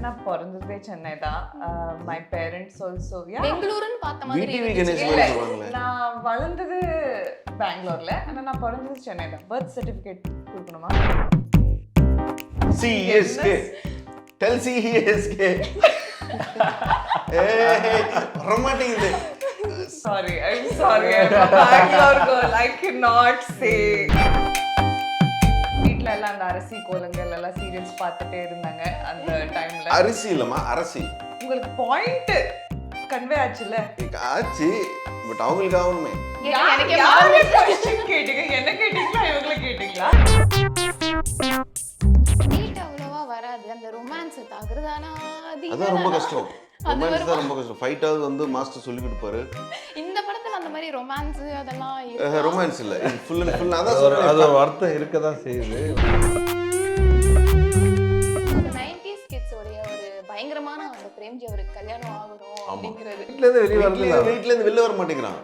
நான் பிறந்ததே சென்னை தான். மை பேரண்ட்ஸ் ஆல்சோ பெங்களூருன்னு பார்த்த மாதிரி விடிவி இருந்துச்சு. கணேஷ் சொல்லுவாங்களே. நான் வளர்ந்தது பெங்களூர்ல. ஆனா நான் பிறந்தது சென்னை தான். பர்த் சர்டிபிகேட் கொடுக்கணுமா? CSK. Tell CSK. ரொமாட்டிக் இது. Sorry, I'm sorry. I'm a Bangalore girl. I cannot say. வீட்ல எல்லாம் அந்த அரசி கோலங்கள் எல்லாம் சீரியல்ஸ் பார்த்துட்டே இருந்தாங்க அந்த டைம்ல. அரிசி இல்லம்மா, அரசி. உங்களுக்கு பாயிண்ட் கன்வே ஆச்சுல? ஆச்சு, பட் அவங்களுக்கு ஆகணுமே. எனக்கே யாரு क्वेश्चन கேட்டீங்க? என்ன கேட்டீங்களா இவங்கள கேட்டீங்களா? டேட் அவ்வளவா வராது. அந்த ரொமான்ஸ் தகுறதானா அதான் ரொம்ப கஷ்டம். ரொமான்ஸ் தான் ரொம்ப கஷ்டம். ஃபைட்டாவது வந்து மாஸ்டர் சொல்லி கொடுப்பாரு. இந்த படத்துல அந்த மாதிரி ரொமான்ஸ் அதெல்லாம் ரொமான்ஸ் இல்ல, இது ஃபுல் அண்ட் ஃபுல். அதான் அது சொல்றேன், ஒரு அர்த்தம் இருக்க தான் செய்யுது. 90s கிட்ஸ் உடைய ஒரு பயங்கரமான அந்த பிரேம்ஜி அவருக்கு கல்யாணம் ஆகணும் அப்படிங்கிறது. வீட்ல இருந்து வெளிய வரல. வீட்ல இருந்து வெளில வர மாட்டேங்கிறான்.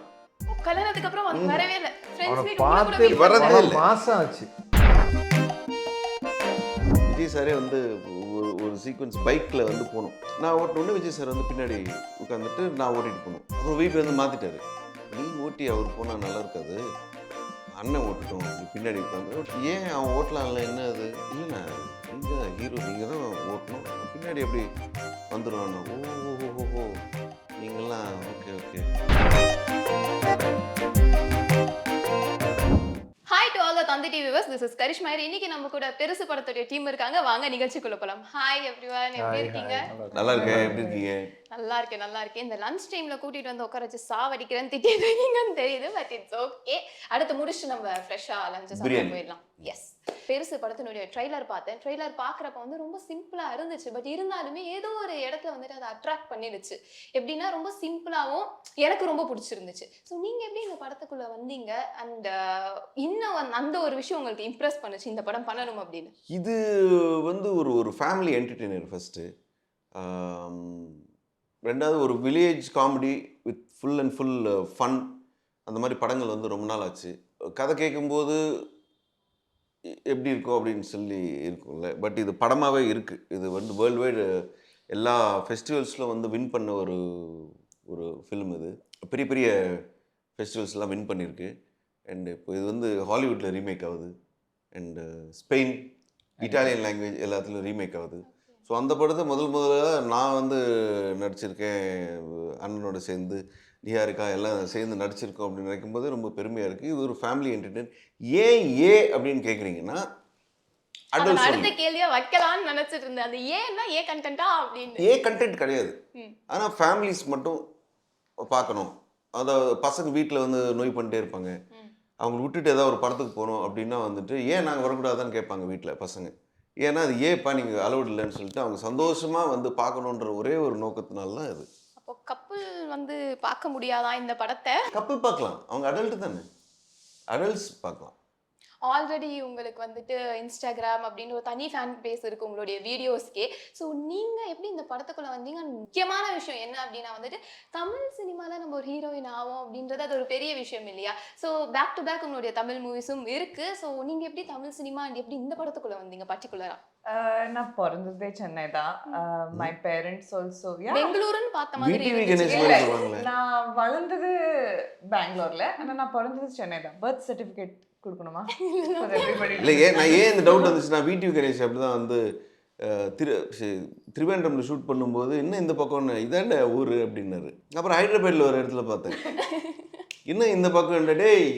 கல்யாணத்துக்கு அப்புறம் வந்து வரவே இல்ல. ஃப்ரெண்ட்ஸ் அவனை வீட்டுக்கு கூட பார்த்து போய் வரதே பல இல்ல. மாசம் ஆச்சு. விஜய் சாரே வந்து ஒரு சீக்வன்ஸ் பைக்ல வந்து போகணும். நான் ஓட்டணுன்னு விஜய் சார் வந்து பின்னாடி உட்காந்துட்டு நான் ஓட்டிட்டு போகணும். அப்புறம் வீட்டு வந்து மாத்திட்டாரு. நீ ஓட்டி அவர் போனா நல்லா இருக்காது, அண்ணன் ஓட்டுட்டோம் நீ பின்னாடி உட்காந்து. ஏன் அவன் ஓட்டலாம்ல, என்ன அது? இல்லைண்ணா நீங்க ஹீரோ, நீங்க தான் ஓட்டணும், பின்னாடி எப்படி வந்துடுவாண்ணா. ஓ நீங்களாம் okay okay. Hi to all the Thanthi TV viewers, this is Karishma. இன்னைக்கு நம்ம கூட பெருசு படத்துடைய டீம் இருக்காங்க. வாங்க நிகழ்ச்சிக்குள்ள போலாம். ஹாய் எவ்ரிவன், எப்படி இருக்கீங்க? நல்லா இருக்கேன், எப்படி இருக்கீங்க? நல்லா இருக்கேன். இந்த லஞ்ச் டைம்ல கூட்டிட்டு வந்து உட்கார வச்சு சாவடிக்கிறேன்னு திட்டிட்டு இருக்கீங்கன்னு தெரியுது, பட் இட்ஸ் ஓகே. அடுத்து முடிச்சு நம்ம ஃப்ரெஷ்ஷா லஞ்ச் சாப்பிட போயிடலாம். எஸ், பெருசு படத்தினுடைய ட்ரெய்லர் பார்த்தேன். ட்ரெய்லர் பார்க்குறப்ப வந்து ரொம்ப சிம்பிளா இருந்துச்சு, பட் இருந்தாலுமே ஏதோ ஒரு இடத்துல வந்துட்டு அதை அட்ராக்ட் பண்ணிடுச்சு. எப்படின்னா ரொம்ப சிம்பிளாகவும் எனக்கு ரொம்ப பிடிச்சிருந்துச்சு. ஸோ நீங்க எப்படி இந்த படத்துக்குள்ள வந்தீங்க அண்ட் இன்னும் அந்த ஒரு விஷயம் உங்களுக்கு இம்ப்ரெஸ் பண்ணுச்சு இந்த படம் பண்ணணும் அப்படின்னு? இது வந்து ஒரு ஃபேமிலி என்டர்டெய்னர் ஃபஸ்ட்டு. ரெண்டாவது ஒரு village comedy with full and full fun. அந்த மாதிரி படங்கள் வந்து ரொம்ப நாள் ஆச்சு. கதை கேட்கும்போது எப்படி இருக்கும் அப்படின்னு சொல்லி இருக்கும்ல, பட் இது படமாகவே இருக்குது. இது வந்து வேர்ல்டு வைடு எல்லா ஃபெஸ்டிவல்ஸில் வந்து வின் பண்ண ஒரு ஃபிலிம். இது பெரிய பெரிய ஃபெஸ்டிவல்ஸ்லாம் வின் பண்ணியிருக்கு. அண்டு இப்போ இது வந்து ஹாலிவுட்டில் ரீமேக் ஆகுது, அண்டு ஸ்பெயின், இட்டாலியன் லாங்குவேஜ் எல்லாத்துலேயும் ரீமேக் ஆகுது. ஸோ அந்த படத்தை முதல்ல நான் வந்து நடிச்சிருக்கேன், அண்ணனோட சேர்ந்து நிஹாரிகா எல்லாம் சேர்ந்து நடிச்சிருக்கோம் அப்படின்னு நினைக்கும் போது ரொம்ப பெருமையாக இருக்குது. இது ஒரு ஃபேமிலி என்டர்டெயின். ஏன் அப்படின்னு கேட்குறீங்கன்னா, அடுத்த கேள்வியா வைக்கலாம்னு நினைச்சிட்டு இருந்தேன். அது ஏன்னா ஏ கண்டென்ட்டா அப்படின்னு. கண்டென்ட் கிடையாது, ஆனால் ஃபேமிலிஸ் மட்டும் பார்க்கணும். அதாவது பசங்க வீட்டில் வந்து நோய் பண்ணிட்டே இருப்பாங்க, அவங்க விட்டுட்டு ஏதாவது ஒரு படத்துக்கு போகணும் அப்படின்னா வந்துட்டு ஏன் நாங்கள் வரக்கூடாதான்னு கேட்பாங்க வீட்டில் பசங்க. ஏன்னா அது ஏப்பா நீங்கள் அலோடு இல்லைன்னு சொல்லிட்டு அவங்க சந்தோஷமாக வந்து பார்க்கணுன்ற ஒரே ஒரு நோக்கத்தினால தான் இது. அப்போ கப்புள் வந்து பார்க்க முடியாதா இந்த படத்தை? கப்புள் பார்க்கலாம், அவங்க அடல்ட்டு தானே, அடல்ட்ஸ் பார்க்கலாம். ஆல்ரெடி உங்களுக்கு வந்துட்டு இன்ஸ்டாகிராம் அப்படின்னு ஒரு தனி ஃபேன் பேஸ் இருக்குது உங்களுடைய வீடியோஸ்க்கே. ஸோ நீங்கள் எப்படி இந்த படத்துக்குள்ளே வந்தீங்க? முக்கியமான விஷயம் என்ன அப்படின்னா வந்துட்டு தமிழ் சினிமாவில் நம்ம ஒரு ஹீரோயின் ஆகும் அப்படின்றது அது ஒரு பெரிய விஷயம் இல்லையா? ஸோ பேக் டு பேக் உங்களுடைய தமிழ் மூவிஸும் இருக்குது. ஸோ நீங்கள் எப்படி தமிழ் சினிமா அண்ட் எப்படி இந்த படத்துக்குள்ளே வந்தீங்க பர்டிகுலராக? நான் பிறந்ததே சென்னை தான். மை பேரண்ட்ஸ் ஆல்சோ பெங்களூருன்னு பார்த்த மாதிரி விடிவி இருந்துச்சு. கணேஷ் சொல்லுவாங்களே. நான் வளர்ந்தது பெங்களூர்ல. ஆனா நான் பிறந்தது சென்னை தான். பர்த் சர்டிபிகேட் கொடுக்கணுமா? இல்லை, நான் ஏன் இந்த டவுட் வந்துச்சுன்னா, விடிவி கணேஷ் அப்படி தான் வந்து திருவேண்டமில் ஷூட் பண்ணும்போது இன்னும் இந்த பக்கம்னு இதாண்ட ஊர் அப்படின்னாரு. அப்புறம் ஹைதராபாத்தில் ஒரு இடத்துல பார்த்தேன், இன்னும் இந்த பக்கம் டேய்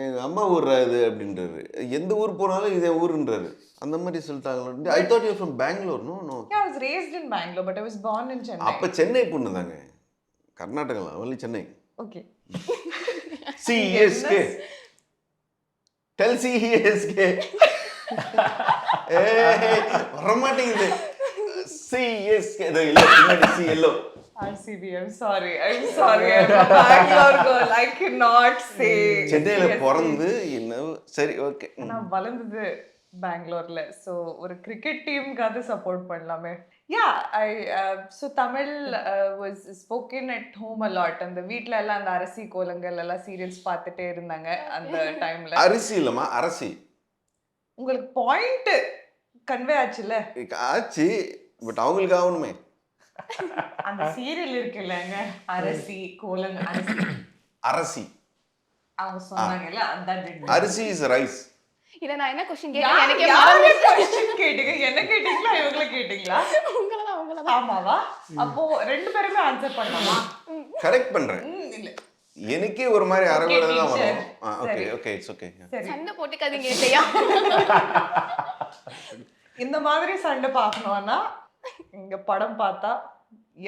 எங்கள் அம்மா ஊர்ரா இது அப்படின்றாரு. எந்த ஊர் போனாலும் இதே ஊருன்றாரு. அந்த மாதிரி சொல்லிட்டாங்க. I thought you from Bangalore. No. I was raised in Bangalore but I was born in Chennai. அப்போ சென்னை பொண்ணு தாங்க, கர்நாடகாவில் only Chennai. Okay. CSK. Tell CSK. ரொமாட்டிக் இது. CSK இல்ல, பின்னாடி C yellow. RCB. I'm sorry. I'm a Bangalore girl. I cannot say. சென்னையில பிறந்து என்ன சரி ஓகே. நான் வளர்ந்தது பெங்களூர்ல. ஸோ ஒரு கிரிக்கெட் டீமுக்காவது சப்போர்ட் பண்ணலாமே. So Tamil was spoken at home a lot. அந்த வீட்ல எல்லாம் அந்த அரசி கோலங்கள் எல்லாம் சீரியல்ஸ் பார்த்துட்டே இருந்தாங்க அந்த டைம்ல. அரிசி இல்லம்மா, அரசி. உங்களுக்கு பாயிண்ட் கன்வே ஆச்சுல? ஆச்சு, பட் அவங்களுக்கு ஆகணுமே. அந்த சீரியல் இருக்குல்லங்க, அரசி கோலன் அரிசி, அரசி. அவங்க சொன்னாங்கல்ல அதான் did. அரிசி இஸ் ரைஸ். இத நான் என்ன கொஸ்டின் கேட்டேன் எனக்கே யாரு மறந்துச்சு. question கேட்டீங்க? என்ன கேட்டீங்களா இவங்கள கேட்டீங்களா? உங்களதான் ஆமாவா? அப்போ ரெண்டு பேருமே ஆன்சர் பண்ணலாமா? கரெக்ட் பண்றேன். இல்ல. எனக்கே ஒரு மாதிரி அரவல தான் teacher. வரும். ஓகே சரி. Okay it's okay. சரி. சண்டை போட்டுக்காதீங்க இல்லையா? இந்த மாதிரி சண்டை பார்க்கணும்னா இங்க படம் பார்த்தா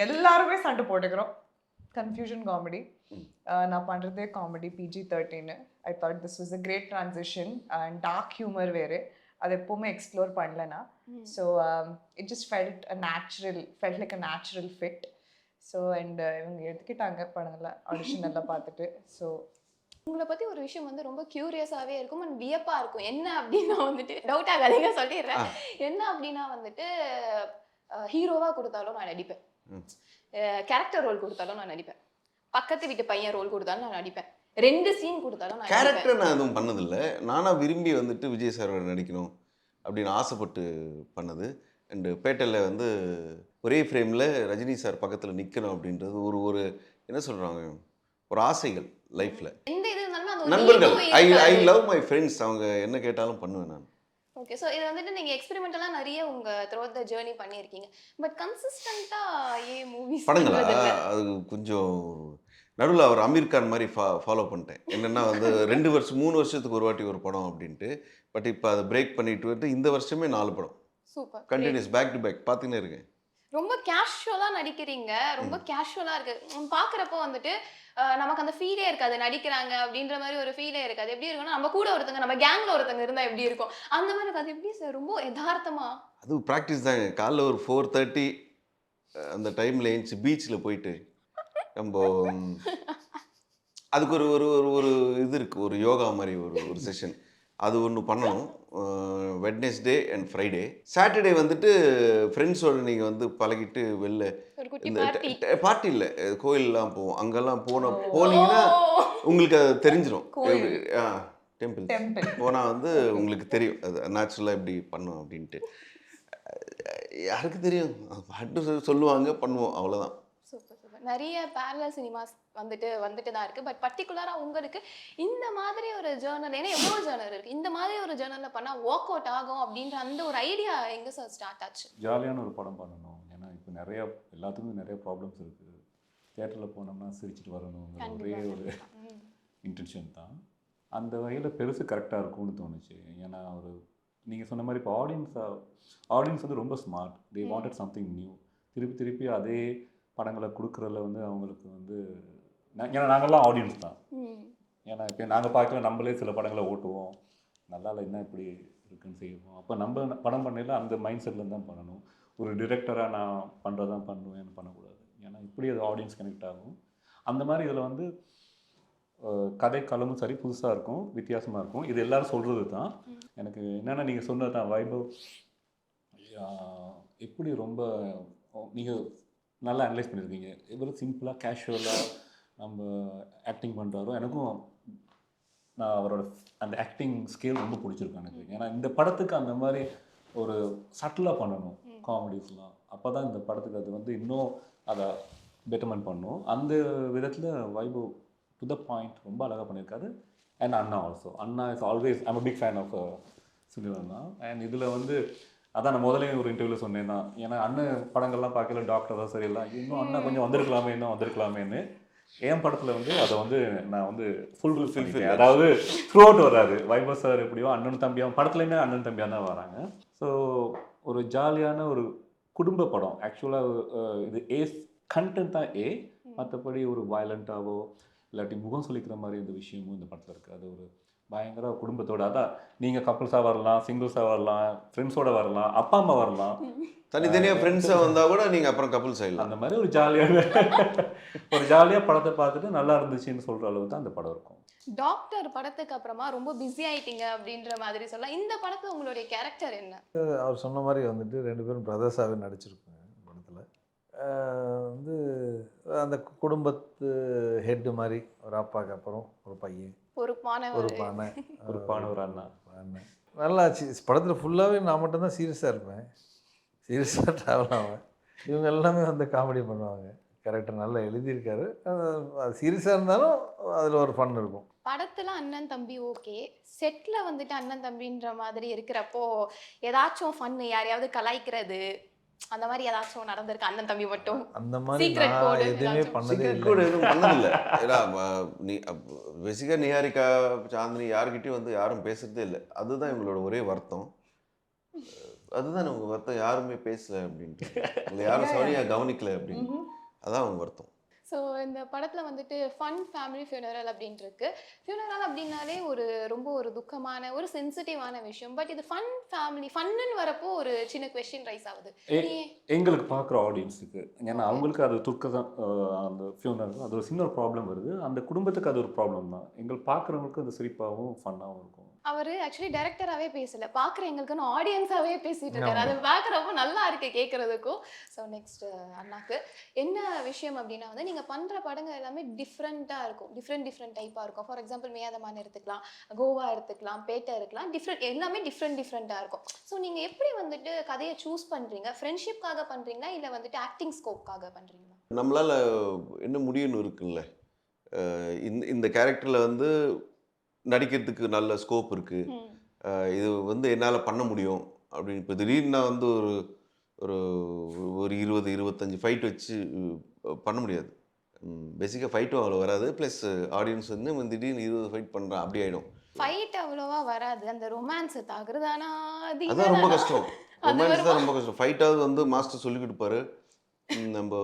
எல்லாருமே சண்டை போட்டுக்கிறோம். Confusion comedy. நான் பண்றதே comedy PG-13. I thought this was a great transition and dark humour வேறு. அது எப்பவுமே எக்ஸ்ப்ளோர் பண்ணலனா. So it just felt like a natural fit. So and இவங்க எடுத்துக்கிட்டாங்க படங்களை ஆடிஷன் எல்லாம் பார்த்துட்டு. ஸோ உங்களை பத்தி ஒரு விஷயம் வந்து ரொம்ப கியூரியஸாவே இருக்கும் அண்ட் வியப்பா இருக்கும். என்ன அப்படின்னா வந்துட்டு டவுட் ஆகாதீங்க சொல்லிடுறேன். என்ன அப்படின்னா வந்துட்டு ஹீரோவா கொடுத்தாலும் நான் நடிப்பேன், கேரக்டர் ரோல் கொடுத்தாலும் நான் நடிப்பேன், பக்கத்து வீட்டு பையன் ரோல் கொடுத்தாலும் நான் நடிப்பேன், 2 சீன் கொடுத்தாலும் நான் நடிப்பேன். கேரக்டர் நான் எதுவும் பண்ணதில்லை. நானாக விரும்பி வந்துட்டு விஜய் சாரோட நடிக்கணும் அப்படின்னு ஆசைப்பட்டு பண்ணது. அண்டு பேட்டையில் வந்து ஒரே ஃப்ரேமில் ரஜினி சார் பக்கத்தில் நிற்கணும் அப்படின்றது ஒரு என்ன சொல்கிறாங்க, ஒரு ஆசைகள் லைஃப்பில். எந்த இது இருந்தாலுமே அந்த ஒரு நண்பர்கள், ego ஐ இருக்காது. Love my friends. அவங்க என்ன கேட்டாலும் பண்ணுவேன் நான். ஓகே, ஸோ இது வந்துட்டு நீங்க எக்ஸ்பெரிமெண்டலா நிறைய உங்க த்ரோட் த ஜேர்னி பண்ணியிருக்கீங்க. பட் கன்சிஸ்டண்டா ஏன் மூவிஸ் படங்களா அது கொஞ்சம் நடுவில் அவர் அமீர் கான் மாதிரி ஃபாலோ பண்ணிட்டேன். என்னென்னா வந்து 2 வருஷம் 3 வருஷத்துக்கு ஒரு வாட்டி ஒரு படம் அப்படின்ட்டு. பட் இப்போ அதை பிரேக் பண்ணிட்டு வந்து இந்த வருஷமே 4 படம் super continuous back to back பார்த்துன்னே இருக்கேன். ரொம்ப கேஷுவலா நடிக்கிறீங்க, ரொம்ப கேஷுவலா இருக்கு. பாக்குறப்போ வந்துட்டு நமக்கு அந்த ஃபீலே இருக்காது, நடிக்கிறாங்க அப்படின்ற மாதிரி ஒரு ஃபீலே இருக்காது. எப்படி இருக்கும்னா நம்ம கூட ஒருத்தங்க, நம்ம கேங்ல ஒருத்தங்க இருந்தா எப்படி இருக்கும் அந்த மாதிரி இருக்காது. எப்படி சார் ரொம்ப யதார்த்தமா? அது ப்ராக்டிஸ் தாங்க. காலைல ஒரு 4:30 அந்த டைமில் ஏஞ்சி பீச்சில் போயிட்டு நம்ம அதுக்கு ஒரு ஒரு ஒரு ஒரு இது இருக்குது, ஒரு யோகா மாதிரி ஒரு செஷன். அது ஒன்று பண்ணணும். Wednesday and Friday. சாட்டர்டே வந்துட்டு ஃப்ரெண்ட்ஸோடு நீங்கள் வந்து பழகிட்டு வெளில ஒரு குட்டி இந்த பார்ட்டி. பார்ட்டி இல்லை, கோயிலெலாம் போவோம். அங்கெல்லாம் போனீங்கன்னா உங்களுக்கு அது தெரிஞ்சிடும். டெம்பிள் போனால் வந்து உங்களுக்கு தெரியும் அது நேச்சுரலாக எப்படி பண்ணும் அப்படின்ட்டு. யாருக்கு தெரியும், பாட்டு சொல்லுவாங்க, பண்ணுவோம், அவ்வளோதான். Super super. நிறைய பேரலல் சினிமாஸ் வந்துட்டு தான் இருக்கு. பட் பர்டிகுலரா உங்களுக்கு இந்த மாதிரி ஒரு ஜேர்னல், ஏன்னா எவ்வளோ ஜேர்னல் இருக்கு, இந்த மாதிரி ஒரு ஜேர்னல்ல பண்ணா ஒர்க் அவுட் ஆகும் அப்படின்ற அந்த ஒரு ஐடியா எங்க சார் ஸ்டார்ட் ஆச்சு? ஜாலியான ஒரு படம் பண்ணணும். ஏன்னா இப்போ எல்லாத்துக்கும் நிறைய ப்ராப்ளம்ஸ் இருக்குது. தியேட்டரில் போனோம்னா சிரிச்சிட்டு வரணுங்கிற ஒரே ஒரு இன்டென்ஷன் தான். அந்த வகையில் பெருசு கரெக்டாக இருக்கும்னு தோணுச்சு. ஏன்னா நீங்கள் சொன்ன மாதிரி இப்போ ஆடியன்ஸ் வந்து ரொம்ப smart. They wanted something new. திருப்பி அதே படங்களை கொடுக்குறதுல வந்து அவங்களுக்கு வந்து ஏன்னா நாங்கள்லாம் ஆடியன்ஸ் தான். ஏன்னா இப்போ நாங்கள் பார்க்கல, நம்மளே சில படங்களை ஓட்டுவோம், நல்லா இல்லை என்ன இப்படி இருக்குன்னு செய்வோம். அப்போ நம்ம படம் பண்ணல அந்த மைண்ட் செட்டில் தான் பண்ணணும். ஒரு டிரெக்டராக நான் பண்ணுறதான் பண்ணுவேன்னு பண்ணக்கூடாது. ஏன்னா இப்படி அது ஆடியன்ஸ் கனெக்ட் ஆகும். அந்த மாதிரி இதில் வந்து கதை களமும் சரி புதுசாக இருக்கும், வித்தியாசமாக இருக்கும். இது எல்லோரும் சொல்கிறது தான். எனக்கு என்னென்னா நீங்கள் சொன்னது தான் வைபவ் எப்படி ரொம்ப நீங்கள் நல்லா அனலைஸ் பண்ணியிருக்கீங்க. எவ்வளோ சிம்பிளாக கேஷுவலாக நம்ம ஆக்டிங் பண்ணுறாரோ எனக்கும் நான் அவரோட அந்த ஆக்டிங் ஸ்கேல் ரொம்ப பிடிச்சிருக்கும் எனக்கு. ஏன்னா இந்த படத்துக்கு அந்த மாதிரி ஒரு சட்டிலாக பண்ணணும் காமெடிஸ்லாம். அப்போ தான் இந்த படத்துக்கு அது வந்து இன்னும் அதை பெட்டர்மெண்ட் பண்ணும். அந்த விதத்தில் வைபவ் டு த பாயிண்ட் ரொம்ப அழகாக பண்ணியிருக்காரு. அண்ட் அண்ணா ஆல்சோ. அண்ணா is always I'm a big fan of cinema தான். அண்ட் இதில் வந்து அதான் நான் முதலே ஒரு இன்டர்வியூவில் சொன்னேன் தான். ஏன்னா அண்ணன் படங்கள்லாம் பார்க்கல, டாக்டர் தான் சரியில்லாம், இன்னும் அண்ணா கொஞ்சம் வந்திருக்கலாமேன்னு என் படத்தில் வந்து அதை வந்து நான் வந்து ஃபுல்ஃபில் அதாவது த்ரூ அவுட் வராது. வைபவ் சார் எப்படியோ அண்ணன் தம்பியாக படத்துலையுமே அண்ணன் தம்பியாக தான் வராங்க. ஸோ ஒரு ஜாலியான ஒரு குடும்ப படம். ஆக்சுவலாக இது கண்டென்ட் தான் மற்றபடி ஒரு வயலண்ட்டாவோ இல்லாட்டி முகம் சொல்லிக்கிற மாதிரி இந்த விஷயமும் இந்த படத்தில் இருக்குது. அது ஒரு பயங்கர குடும்பத்தோட, அதான் நீங்கள் கப்புள்ஸாக வரலாம், சிங்கிள்ஸாக வரலாம், ஃப்ரெண்ட்ஸோடு வரலாம், அப்பா அம்மா வரலாம், தனித்தனியாக ஃப்ரெண்ட்ஸாக வந்தால் கூட நீங்கள் அப்புறம் கப்புள்ஸ் ஆகிடலாம். அந்த மாதிரி ஒரு ஜாலியாக படத்தை பார்த்துட்டு நல்லா இருந்துச்சுன்னு சொல்கிற அளவு தான் அந்த படம் இருக்கும். டாக்டர் படத்துக்கு அப்புறமா ரொம்ப பிஸி ஆயிட்டீங்க அப்படின்ற மாதிரி சொல்லலாம். இந்த படத்துல உங்களுடைய கேரக்டர் என்ன? அவர் சொன்ன மாதிரி வந்துட்டு 2 பேரும் பிரதர்ஸாகவே நடிச்சிருக்கோங்க படத்தில். வந்து அந்த குடும்பத்து ஹெட்டு மாதிரி ஒரு அப்பாவுக்கு அப்புறம் ஒரு பையன், பொறுப்பான ஒரு அண்ணா. நல்லாச்சு. படத்தில் ஃபுல்லாகவே நான் மட்டும்தான் சீரியஸாக இருப்பேன். சீரியஸாக ட்ராவல் ஆவேன். இவங்க எல்லாமே வந்து காமெடி பண்ணுவாங்க. கேரக்டர் நல்லா எழுதியிருக்காரு. சீரியஸாக இருந்தாலும் அதில் ஒரு ஃபன் இருக்கும். படத்துல அண்ணன் தம்பி ஓகே, செட்ல வந்துட்டு அண்ணன் தம்பின்ற மாதிரி இருக்கிறப்போ ஏதாச்சும் ஃபன்னு யாரையாவது கலாய்க்கிறது அந்த மாதிரி ஏதாச்சும் நடந்திருக்கு அண்ணன் தம்பி மட்டும்? அந்த மாதிரி Secret நான் code எதுவுமே ஏதாச்சும்? பண்ணதே சீக்ரெட் இல்லை. கூட எதுவும் பண்ணதில்லை. ஏன்னா நீ பேசிக்காக நிஹாரிகா, சாந்தினி யார்கிட்டயும் வந்து யாரும் பேசுறதே இல்லை. அதுதான் இவங்களோட ஒரே வருத்தம். அதுதான் உங்க வருத்தம், யாருமே பேசல அப்படின்ட்டு. உங்களை யாரும் சரியா கவனிக்கல அப்படின்னு. அதான் அவங்க வருத்தம். ஸோ இந்த படத்துல வந்துட்டு ஃபன் ஃபேமிலி ஃபியூனரல் அப்படின்ட்டு இருக்கு. ஃபியூனரல் அப்படின்னாலே ரொம்ப ஒரு துக்கமான ஒரு சென்சிட்டிவான விஷயம். பட் இது ஃபன் ஃபேமிலி ஃபன்னு வரப்போ ஒரு சின்ன கொஸ்டின் ரைஸ் ஆகுது. எங்களுக்கு பார்க்குற ஆடியன்ஸுக்கு, ஏன்னா அவங்களுக்கு அது துக்க தான். அந்த ஃபியூனல் அது ஒரு சின்ன ப்ராப்ளம் வருது, அந்த குடும்பத்துக்கு அது ஒரு ப்ராப்ளம் தான். எங்களுக்கு பார்க்குறவங்களுக்கு அது சிரிப்பாகவும் ஃபன்னாகவும் இருக்கும். அவர் ஆக்சுவலி டைரக்டராகவே பேசல, பார்க்குற எங்களுக்குன்னு ஆடியன்ஸாகவே பேசிட்டு இருக்காரு. அது பார்க்குறப்போ நல்லா இருக்கு கேட்குறதுக்கும். ஸோ நெக்ஸ்ட் அண்ணாக்கு என்ன விஷயம் அப்படின்னா வந்து நீங்கள் பண்ணுற படங்கள் எல்லாமே டிஃப்ரெண்ட்டாக இருக்கும், டிஃப்ரெண்ட் டைப்பாக இருக்கும். ஃபார் எக்ஸாம்பிள் மேயாதமான் எடுத்துக்கலாம், கோவா எடுத்துக்கலாம், பேட்டை இருக்கலாம், எல்லாமே டிஃப்ரெண்ட்டாக இருக்கும். ஸோ நீங்கள் எப்படி வந்துட்டு கதையை சூஸ் பண்ணுறீங்க? ஃப்ரெண்ட்ஷிப்காக பண்ணுறீங்களா இல்லை வந்துட்டு ஆக்டிங் ஸ்கோப்காக பண்ணுறீங்களா? நம்மளால என்ன முடியும்னு இருக்குல்ல. இந்த கேரக்டரில் வந்து நடிக்கிறதுக்கு நல்ல ஸ்கோப் இருக்குது, இது வந்து என்னால் பண்ண முடியும் அப்படின்னு. இப்போ திடீர்னு நான் வந்து ஒரு ஒரு 20-25 ஃபைட் வச்சு பண்ண முடியாது. பேசிக்காக ஃபைட்டும் அவ்வளோ வராது. ப்ளஸ் ஆடியன்ஸ் வந்து திடீர்னு 20 ஃபைட் பண்ணுறான் அப்படி ஆகிடும். ஃபைட் அவ்வளோவா வராது, அந்த ரொமான்ஸ் தகுறதானா அதான் ரொம்ப கஷ்டம். ரொமான்ஸ் தான் ரொம்ப கஷ்டம். ஃபைட்டாவது வந்து மாஸ்டர் சொல்லி கொடுப்பாரு. நம்ம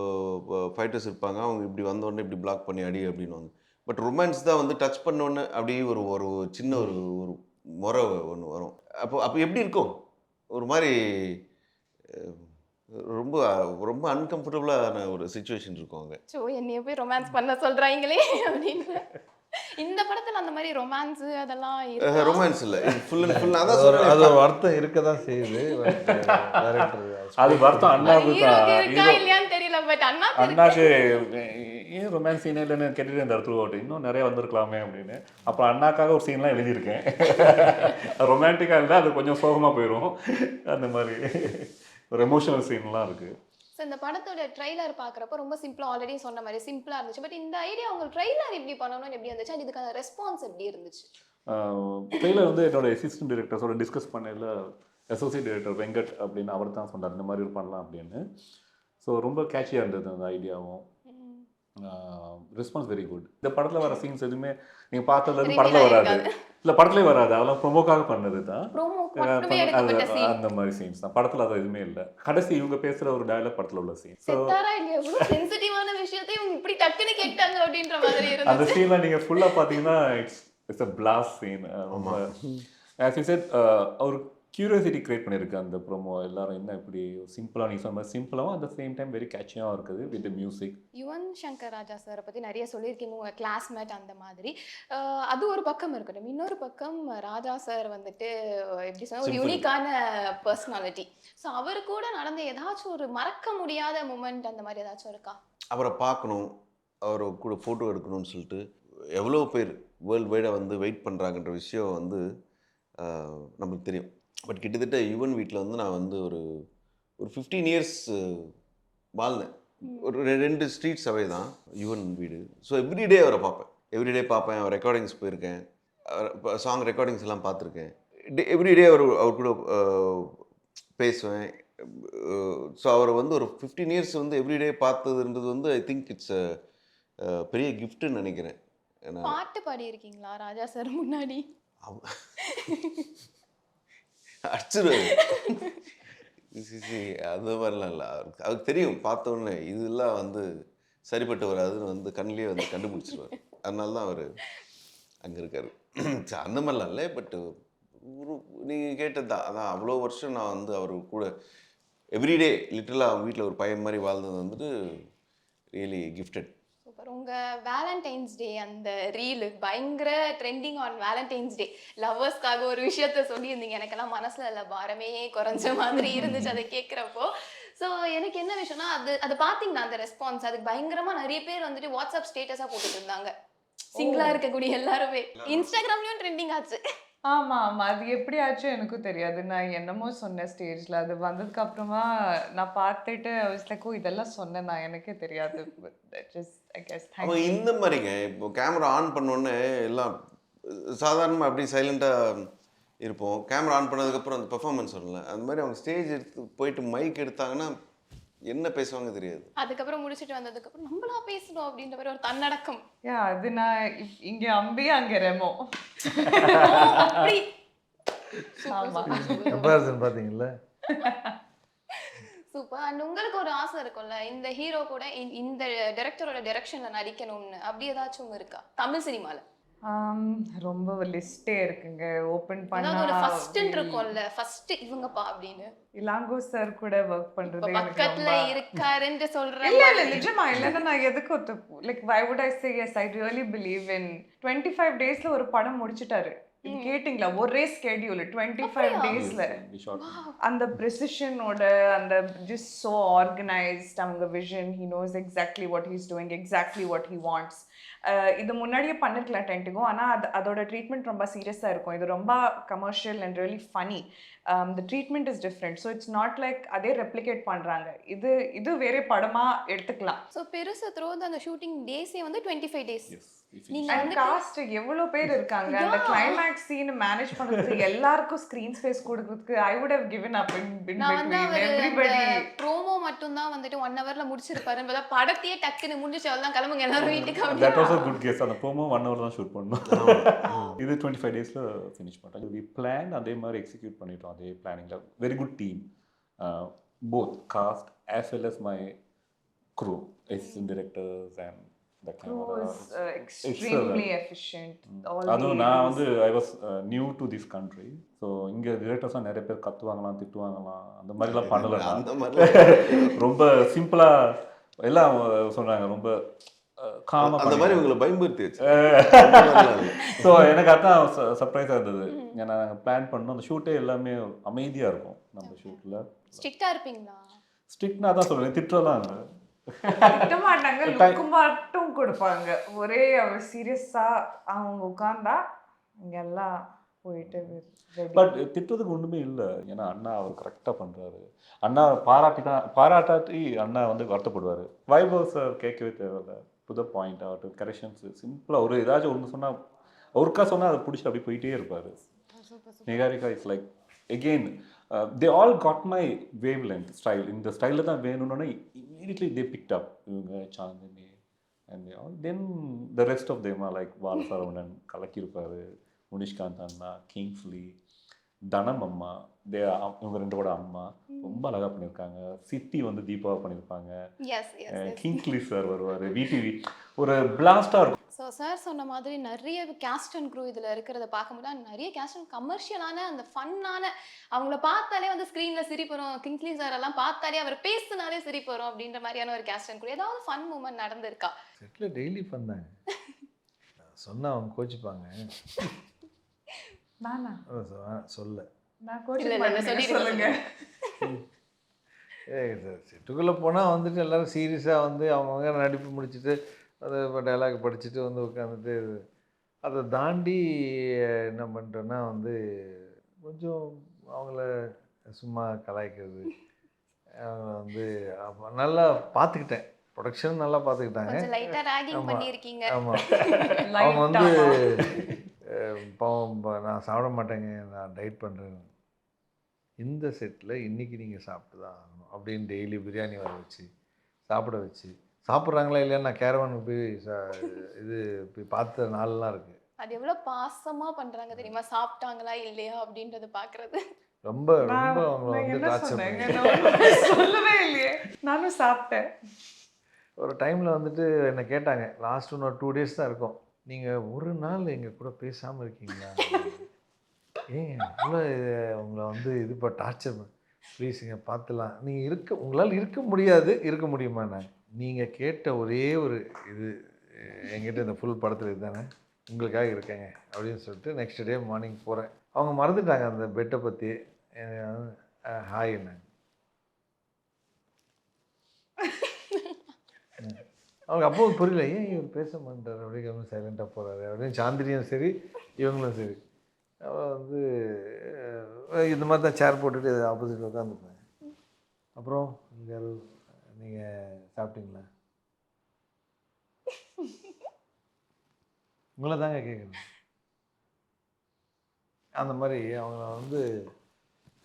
ஃபைட்டர்ஸ் இருப்பாங்க, அவங்க இப்படி வந்தோடனே இப்படி பிளாக் பண்ணி அடி அப்படின்வாங்க. பட் ரொமான்ஸ் தான் வந்து டச் பண்ணோன்னே அப்படியே ஒரு சின்ன ஒரு முறை ஒன்று வரும். அப்போ எப்படி இருக்கும், ஒரு மாதிரி ரொம்ப ரொம்ப அன்கம்ஃபர்டபுளான ஒரு சுச்சுவேஷன் இருக்கும் அங்கே. ஸோ என்னைய போய் ரொமான்ஸ் பண்ண சொல்கிறாங்களே அப்படின்னு. இந்த படத்தில் அந்த மாதிரி ரொமான்ஸு அதெல்லாம் ரொமான்ஸ் இல்லை, ஃபுல் அண்ட் ஃபுல். அதான் அது ஒரு வருத்தம் இருக்க தான் செய்யுது. அது வருத்தம் அண்ணாவுக்கு இருக்கா இல்லையான்னு தெரியல. பட் அண்ணாக்கு ஏன் ரொமான்ஸ் சீன் இல்லைன்னு கேட்டுட்டு இருந்தார் த்ரூ அவுட். இன்னும் நிறைய வந்திருக்கலாமே அப்படின்னு. அப்புறம் அண்ணாக்காக ஒரு சீன்லாம் எழுதியிருக்கேன். ரொமான்டிக்காக இல்லை, அது கொஞ்சம் சோகமாக போயிடும். அந்த மாதிரி ஒரு எமோஷனல் சீன்லாம் இருக்குது. ஸோ இந்த படத்தோட ட்ரைலர் பார்க்குறப்போ ரொம்ப சிம்பிளாக, ஆல்ரெடி சொன்ன மாதிரி சிம்பிளாக இருந்துச்சு. பட் இந்த ஐடியா உங்களுக்கு ட்ரைலர் எப்படி பண்ணணும்னு எப்படி இருந்துச்சு, அண்ட் இதுக்கான ரெஸ்பான்ஸ் எப்படி இருந்துச்சு? ட்ரெய்லர் வந்து என்னோட அசிஸ்டன்ட் டைரக்டர்ஸோட டிஸ்கஸ் பண்ணல, அசோசியேட் டைரக்டர் வெங்கட் அப்படின்னு அவர் தான் சொன்னார் இந்த மாதிரி பண்ணலாம் அப்படின்னு. ஸோ ரொம்ப கேட்சியாக இருந்தது அந்த ஐடியாவும். Response very good. இந்த படத்தில் வர சீன்ஸ் எதுவுமே நீங்கள் பார்த்ததுலேருந்து படத்தில் வராது, இல்லை படத்துலேயே வராது, அதெல்லாம் ப்ரொமோக்காக பண்ணது தான். அந்த மாதிரி சீன்ஸ் தான் படத்தில், அது எதுவுமே இல்லை. கடைசி இவங்க பேசுகிற ஒரு டயலாக் படத்தில் உள்ள சீன். ஸோ சென்சிட்டிவான விஷயத்தை இவங்க இப்படி டக்குன்னு கேட்டாங்க அப்படின்ற மாதிரி அந்த சீன்லாம் நீங்கள் ஃபுல்லாக பார்த்தீங்கன்னா இட்ஸ் அ பிளாஸ்ட் சீன். ரொம்ப ஆஸ் யூ செட் ஒரு கியூரியாசிட்டி கிரியேட் பண்ணியிருக்கு அந்த ப்ரோமோ. எல்லாரும் என்ன இப்படி சிம்பிளாக நீங்கள் சொன்ன மாதிரி சிம்பிளாகவும் at the same time very கேட்சியாகவும் இருக்குது வித் மியூசிக். யுவன் சங்கர் ராஜா சாரை பற்றி நிறைய சொல்லியிருக்கீங்க, உங்கள் கிளாஸ்மேட் அந்த மாதிரி. அது ஒரு பக்கம் இருக்கட்டும், இன்னொரு பக்கம் ராஜா சார் வந்துட்டு எப்படி சொன்னால் ஒரு யூனிக்கான பர்சனாலிட்டி. ஸோ அவர் கூட நடந்த ஏதாச்சும் ஒரு மறக்க முடியாத மூமெண்ட் அந்த மாதிரி ஏதாச்சும் இருக்கா? அவரை பார்க்கணும், அவரை கூட ஃபோட்டோ எடுக்கணும்னு சொல்லிட்டு எவ்வளோ பேர் வேர்ல்டு வைடாக வந்து வெயிட் பண்ணுறாங்கன்ற விஷயம் வந்து நம்மளுக்கு தெரியும். பட் கிட்டத்தட்ட யுவன் வீட்டில் வந்து நான் வந்து ஒரு 15 இயர்ஸ் வாழ்ந்தேன். ஒரு 2 ஸ்ட்ரீட்ஸ் அவே தான் யுவன் வீடு. ஸோ எவ்ரிடே அவரை பார்ப்பேன். அவர் ரெக்கார்டிங்ஸ் போயிருக்கேன், சாங் ரெக்கார்டிங்ஸ் எல்லாம் பார்த்துருக்கேன். எவ்ரிடே அவர் கூட பேசுவேன். ஸோ அவரை வந்து ஒரு 15 இயர்ஸ் வந்து எவ்ரிடே பார்த்ததுன்றது வந்து ஐ திங்க் இட்ஸ் பெரிய கிஃப்ட்டுன்னு நினைக்கிறேன். பாட்டு பாடி இருக்கீங்களா ராஜா சார் முன்னாடி? அடிச்சிருவாரு அந்த மாதிரிலாம் இல்லை. அவருக்கு தெரியும், பார்த்தோன்னே இதெல்லாம் வந்து சரிப்பட்டு வராதுன்னு வந்து கண்ணிலே வந்து கண்டுபிடிச்சிருவார். அதனால தான் அவர் அங்கே இருக்கார். அந்த மாதிரிலாம் இல்லை. பட்டு நீங்கள் கேட்டது தான், அதான் அவ்வளோ வருஷம் நான் வந்து அவர் கூட எவ்ரிடே லிட்டரலாக அவங்க வீட்டில் ஒரு பையன் மாதிரி வாழ்ந்தது வந்துட்டு ரியலி கிஃப்டட். சூப்பர். உங்கள் வேலண்டைன்ஸ் டே அந்த ரீலு பயங்கர ட்ரெண்டிங் ஆன் வேலண்டைன்ஸ் டே. லவ்வர்ஸ்க்காக ஒரு விஷயத்த சொல்லியிருந்தீங்க, எனக்கெல்லாம் மனசில் இல்லை பாரமே குறைஞ்ச மாதிரி இருந்துச்சு அதை கேட்குறப்போ. ஸோ எனக்கு என்ன விஷயம்னா அது பார்த்தீங்கன்னா அந்த ரெஸ்பான்ஸ் அதுக்கு பயங்கரமாக நிறைய பேர் வந்துட்டு வாட்ஸ்அப் ஸ்டேட்டஸாக போட்டுட்டு இருந்தாங்க. சிங்கிளாக இருக்கக்கூடிய எல்லாருமே இன்ஸ்டாகிராம்லேயும் ட்ரெண்டிங் ஆச்சு. ஆமா, ஆமா. அது எப்படியாச்சும் எனக்கும் தெரியாது. நான் என்னமோ சொன்னேன் ஸ்டேஜ்ல. அது வந்ததுக்கு அப்புறமா நான் பார்த்துட்டு ஐ வாஸ் லைக், ஓ! இதெல்லாம் சொன்னேனா? எனக்கே தெரியாது. ஜஸ்ட் ஐ கெஸ் அவன் தேங்க் யூ. இந்த மாதிரிங்க இப்போ கேமரா ஆன் பண்ணோடனே எல்லாம் சாதாரணமாக அப்படி சைலண்ட்டாக இருப்போம். கேமரா ஆன் பண்ணதுக்கப்புறம் அந்த பெர்ஃபார்மன்ஸ் வரல. அந்த மாதிரி அவங்க ஸ்டேஜ் எடுத்து போயிட்டு மைக் எடுத்தாங்கன்னா என்ன பேசுவாங்க தெரியாது. அதுக்கப்புறம் முடிச்சிட்டு வந்ததுக்கு அப்புறம் நம்மளா பேசணும் அப்படின்ற மாதிரி ஒரு தன்னடக்கம். அது நான் இங்க அம்பி, அங்க ரெமோ. ஓ, அப்படி. சூப்பர் ஆமா. சூப்பர் சூப்பர் கம்பேரிசன் பார்த்தீங்களா? சூப்பர். அண்ட் உங்களுக்கு ஒரு ஆசை இருக்கும்ல, இந்த ஹீரோ கூட இந்த டைரக்டரோட டைரக்ஷன்ல நடிக்கணும்னு, அப்படி ஏதாச்சும் இருக்கா தமிழ் சினிமால? ரொம்ப லிஸ்டே இருக்குங்க. ஓப்பன் பண்ணா ஏதாவது ஒரு ஃபர்ஸ்ட்ன்னு இருக்கும்ல, ஃபர்ஸ்ட் இவங்கப்பா அப்படின்னு. இலாங்கோ சார் கூட ஒர்க் இப்ப பண்றது எனக்கு பக்கத்துல ரொம்ப இருக்காருன்னு சொல்ற இல்ல மாதிரி. நிஜமா இல்லைன்னா நான் எதுக்கு like why would I say yes, I really believe in 25 daysல ஒரு படம் முடிச்சிட்டாரு. இது கேட்டிங்களா? ஒரே ஸ்கெடியூல் 25 டேஸ்ல. அந்த ப்ரெசிஷனோட அந்த just so organized அவங்க vision, he knows exactly what he's doing, exactly what he wants. இது முன்னாடியே பண்ணிருக்கலாம் டென்ட்டுக்கும். ஆனா அதோட ட்ரீட்மெண்ட் ரொம்ப சீரியஸா இருக்கும். இது ரொம்ப commercial and really funny. the treatment is different, so it's not like அதே ரெப்ளிகேட் பண்றாங்க. இது வேற படமா எடுத்துக்கலாம். சோ பெருசு த்ரோத் அந்த ஷூட்டிங் டேஸே வந்து 25 டேஸ். நீங்க அண்ட் வந்து காஸ்ட் எவ்வளவு பேர் இருக்காங்க. அந்த கிளைமேக்ஸ் சீன் மேனேஜ் பண்றதுக்கு எல்லாருக்கும் ஸ்கிரீன் ஸ்பேஸ் கொடுக்கிறதுக்கு I would have given up in நான் வந்து between அவர் everybody. ப்ரோமோ மட்டும் தான் வந்துட்டு 1 ஹவர்ல முடிச்சிருப்பாரு. பார்த்தா படத்தையே டக்குன்னு முடிஞ்சிச்சு, அவ்வளவுதான் கிளம்புங்க எல்லாரும் வீட்டுக்கு தட் அப்படின்னு. Was a good guess. அந்த ப்ரோமோ 1 hour தான் ஷூட் பண்ணோம். இது 25 டேஸ்ல ஃபினிஷ் பண்ணிட்டோம். வி பிளான் அதே மாதிரி எக்ஸிக்யூட் பண்ணிட்டோம். அதே பிளானிங்ல very good team, both cast as well as my crew, assistant directors and the Crew camera. is extremely efficient. All அதுவும் the நான் வந்து I was new to this country. So இங்கே டிரெக்டர்ஸ்லாம் நிறைய பேர் கத்துவாங்களாம், திட்டுவாங்களாம், அந்த மாதிரிலாம் பண்ணல. அந்த மாதிரி ரொம்ப சிம்பிளாக எல்லாம் சொன்னாங்க. ரொம்ப காமாக அந்த மாதிரி உங்களை பயன்படுத்தி வச்சு ஸோ எனக்கு அதான் சர்ப்ரைஸாக இருந்தது. ஏன்னா நாங்கள் பிளான் பண்ணோம், அந்த ஷூட்டே எல்லாமே அமைதியாக இருக்கும். நம்ம ஷூட்டில் ஸ்ட்ரிக்ட்டா இருப்பீங்களா? ஸ்ட்ரிக்ட்னா தான் சொல்லுவேன், திட்டுறதான் இல்லை. திட்ட மாட்டாங்க, லுக்கு மட்டும் கொடுப்பாங்க. ஒரே அவர் சீரியஸா அவங்க உட்கார்ந்தா இங்க எல்லாம் போயிட்டு ready. பட் திட்டுறதுக்கு ஒன்றுமே இல்லை. ஏன்னா அண்ணா அவர் கரெக்டாக பண்ணுறாரு. அண்ணா பாராட்டாட்டி அண்ணா வந்து வருத்தப்படுவார். வைபவ் சார் கேட்கவே தேவையில்லை. டு த பாயிண்ட் ஆகட்டும், கரெக்ஷன்ஸ் சிம்பிளாக ஒரு ஏதாச்சும் ஒன்று சொன்னால் ஒருக்கா சொன்னால் அதை பிடிச்சி அப்படி போயிட்டே இருப்பார். Niharika is like again they all got my wavelength style. இந்த ஸ்டைலில் தான் வேணும்னு இமீடியட்லி தே பிக்ட் அப். இவங்க Chandini and all. Then the rest of them like Balasaravanan கலக்கியிருப்பார், முனிஷ்காந்த் அண்ணா, கிங்ஸ்லி, தனம் அம்மா, இவங்க ரெண்டோட அம்மா ரொம்ப அழகாக பண்ணியிருக்காங்க. சித்தி வந்து தீபாவை பண்ணியிருப்பாங்க. Yes yes yes. Kingsley sir வருவார். விடிவி ஒரு பிளாஸ்டாக இருக்கும். ஸோ சார் சொன்ன மாதிரி நிறைய கேஸ்ட் அண்ட் க்ரூ இதில் இருக்கிறத பார்க்கும்போது நிறைய கேஸ்ட் அண்ட் கமர்ஷியலான அந்த ஃபன்னான, அவங்கள பார்த்தாலே வந்து ஸ்க்ரீனில் சிரிப்பு வரும். கிங்ஸ்லி சார் எல்லாம் பார்த்தாலே அவர் பேசுனாலே சிரிப்பு வரும் அப்படின்ற மாதிரியான ஒரு கேஸ்ட் அண்ட் க்ரூ. ஏதாவது ஃபன் மூமெண்ட் நடந்திருக்கா? செட்டில் டெய்லி பண்ணாங்க. சொன்னால் அவங்க கோச்சிப்பாங்க. நானா சொல்ல நான் இல்ல, கோச்சிக்க இல்ல, மாட்டேன், சொல்லிடுங்க, சொல்லுங்க. செட்டுக்குள்ளே போனால் வந்துட்டு எல்லோரும் சீரியஸாக வந்து அவங்கவுங்க நடிப்பு முடிச்சுட்டு அதை இப்போ டைலாக் படிச்சுட்டு வந்து உட்காந்துட்டு அதை தாண்டி என்ன பண்ணுறேன்னா வந்து கொஞ்சம் அவங்கள சும்மா கலாய்க்கிறது, அவங்கள வந்து நல்லா பார்த்துக்கிட்டேன். ப்ரொடக்ஷன் நல்லா பார்த்துக்கிட்டாங்க. கொஞ்சம் லைட்டா ராகிங் ஆமா. பண்ணியிருக்கீங்க. ஆமாம், அவங்க வந்து லைட்டா. பாவம் நான் சாப்பிட மாட்டேங்க, நான் டயட் பண்ணுறேன். இந்த செட்டில் இன்றைக்கி நீங்கள் சாப்பிட்டு தான் ஆகணும் அப்படின்னு டெய்லி பிரியாணி வர வச்சு சாப்பிட வச்சு, சாப்பிட்றாங்களா இல்லையா நான் கேரவானுக்கு போய் இது போய் பார்த்த நாள்லாம் இருக்குது. அது எவ்வளவு பாசமா பண்றாங்க தெரியுமா, சாப்பிட்டாங்களா இல்லையா அப்படின்றத பாக்குறது. ரொம்ப ரொம்ப அவங்கள நான் வந்து என்ன டார்ச்சர் சொன்னேங்க? பண்ணி நான் ஒண்ணுமே சொல்லவே இல்லையே. நானும் சாப்பிட்டேன். ஒரு டைமில் வந்துட்டு என்னை கேட்டாங்க, லாஸ்ட் இன்னொரு 2 days தான் இருக்கும், நீங்கள் ஒரு நாள் எங்கள் கூட பேசாமல் இருக்கீங்களா? ஏங்க இவ்வளோ உங்களை வந்து இது இப்போ டார்ச்சர் ப்ளீஸுங்க பார்த்துலாம், நீங்கள் உங்களால் இருக்க முடியாது, இருக்க முடியுமா? நான் நீங்கள் கேட்ட ஒரே ஒரு இது என்கிட்ட இந்த ஃபுல் படத்தில் இதுதானே, உங்களுக்காக இருக்கேங்க அப்படின்னு சொல்லிட்டு நெக்ஸ்ட் டே மார்னிங் போகிறேன். அவங்க மறந்துட்டாங்க அந்த பெட்டை பற்றி. ஹாய் என்ன அவங்க அப்பவும் புரியல, ஏன் இவர் பேச மாட்டார் அப்படிங்கிற சைலண்டாக போகிறாரு அப்படின்னு. சாந்தினியும் சரி இவங்களும் சரி அப்புறம் வந்து இந்த மாதிரி தான் சேர் போட்டுட்டு ஆப்போசிட் உட்காந்துப்பேன். அப்புறம் நீங்கள் சாப்பிட்டீங்களா? உங்களை தாங்க கேட்குறேன். அந்த மாதிரி அவங்க வந்து